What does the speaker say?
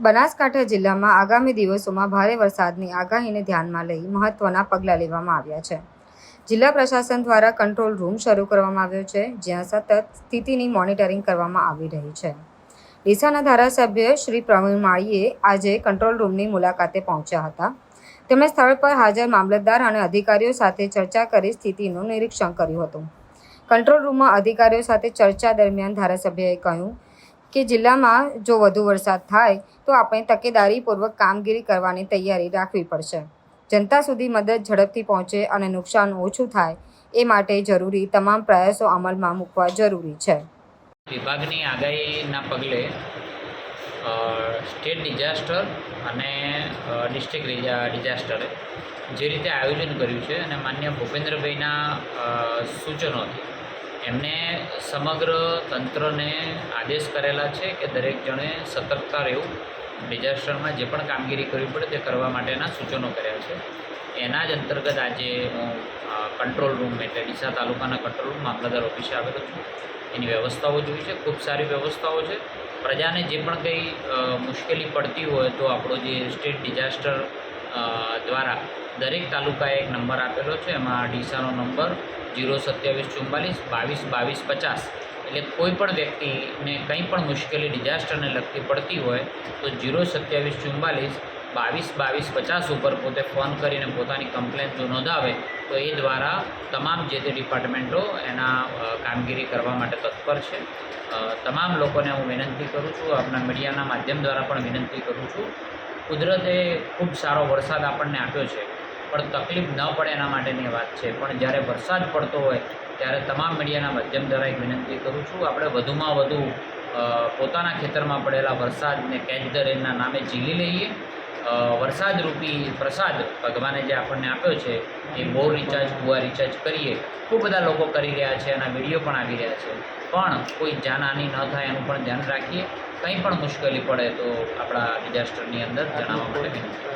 બનાસકાંઠા જિલ્લામાં આગામી દિવસોમાં ભારે વરસાદની આગાહીને ધ્યાનમાં લઈ મહત્વના પગલાં લેવામાં આવ્યા છે. જિલ્લા પ્રશાસન દ્વારા કંટ્રોલ રૂમ શરૂ કરવામાં આવ્યો છે, જ્યાં સતત સ્થિતિની મોનિટરિંગ કરવામાં આવી રહી છે. ડીસાના ધારાસભ્ય શ્રી પ્રવીણ માળીએ આજે કંટ્રોલ રૂમની મુલાકાતે પહોંચ્યા હતા. તેમણે સ્થળ પર હાજર મામલતદાર અને અધિકારીઓ સાથે ચર્ચા કરી સ્થિતિનું નિરીક્ષણ કર્યું હતું. કંટ્રોલ રૂમમાં અધિકારીઓ સાથે ચર્ચા દરમિયાન ધારાસભ્યએ કહ્યું કે જિલ્લામાં જો વધુ વરસાદ થાય તો આપણે તકેદારીપૂર્વક કામગીરી કરવાની તૈયારી રાખવી પડશે. જનતા સુધી મદદ ઝડપથી પહોંચે અને નુકસાન ઓછું થાય એ માટે જરૂરી તમામ પ્રયાસો અમલમાં મૂકવા જરૂરી છે. વિભાગની આગાહીના પગલે સ્ટેટ ડિઝાસ્ટર અને ડિસ્ટ્રિક્ટ ડિઝાસ્ટરે જે રીતે આયોજન કર્યું છે અને માન્ય ભૂપેન્દ્રભાઈના સૂચનોથી એમને સમગ્ર તંત્રને આદેશ કરેલા છે કે દરેક જણે સતર્કતા રહેવું, ડિઝાસ્ટરમાં જે પણ કામગીરી કરવી પડે તે કરવા માટેના સૂચનો કર્યા છે. એના જ અંતર્ગત આજે હું કંટ્રોલ રૂમ એટલે ડીસા તાલુકાના કંટ્રોલ રૂમ મામલતદાર ઓફિસે આવેલો છું. એની વ્યવસ્થાઓ જોઈ છે, ખૂબ સારી વ્યવસ્થાઓ છે. પ્રજાને જે પણ કંઈ મુશ્કેલી પડતી હોય તો આપણો જે સ્ટેટ ડિઝાસ્ટર દ્વારા દરેક તાલુકાએ એક નંબર આપેલો છે. એમાં ડીસાનો નંબર 02744 22 22 50. એટલે કોઈ પણ વ્યક્તિને કંઈ પણ મુશ્કેલી ડિઝાસ્ટરને લગતી પડતી હોય તો 02744 22 22 50 ઉપર પોતે ફોન કરીને પોતાની કમ્પ્લેન જો નોંધાવે તો એ દ્વારા તમામ જે તે ડિપાર્ટમેન્ટો એના કામગીરી કરવા માટે તત્પર છે. તમામ લોકોને હું વિનંતી કરું છું, આપણા મીડિયાના માધ્યમ દ્વારા પણ વિનંતી કરું છું, કુદરતે ખૂબ સારો વરસાદ આપણને આપ્યો છે, પણ તકલીફ ન પડે એના માટેની વાત છે. પણ જ્યારે વરસાદ પડતો હોય ત્યારે તમામ મીડિયાના માધ્યમ દ્વારા એક વિનંતી કરું છું, આપણે વધુમાં વધુ પોતાના ખેતરમાં પડેલા વરસાદને કેચ ધ રેનના નામે ઝીલી લઈએ. વરસાદરૂપી પ્રસાદ ભગવાને જે આપણને આપ્યો છે એ બોર રિચાર્જ, કુવા રિચાર્જ કરીએ. ખૂબ બધા લોકો કરી રહ્યા છે, એના વિડીયો પણ આવી રહ્યા છે. પણ કોઈ જાનહાનિ ન થાય એનું પણ ધ્યાન રાખીએ. કંઈ પણ મુશ્કેલી પડે તો આપણા ડિઝાસ્ટરની અંદર જણાવવા માટે વિનંતી.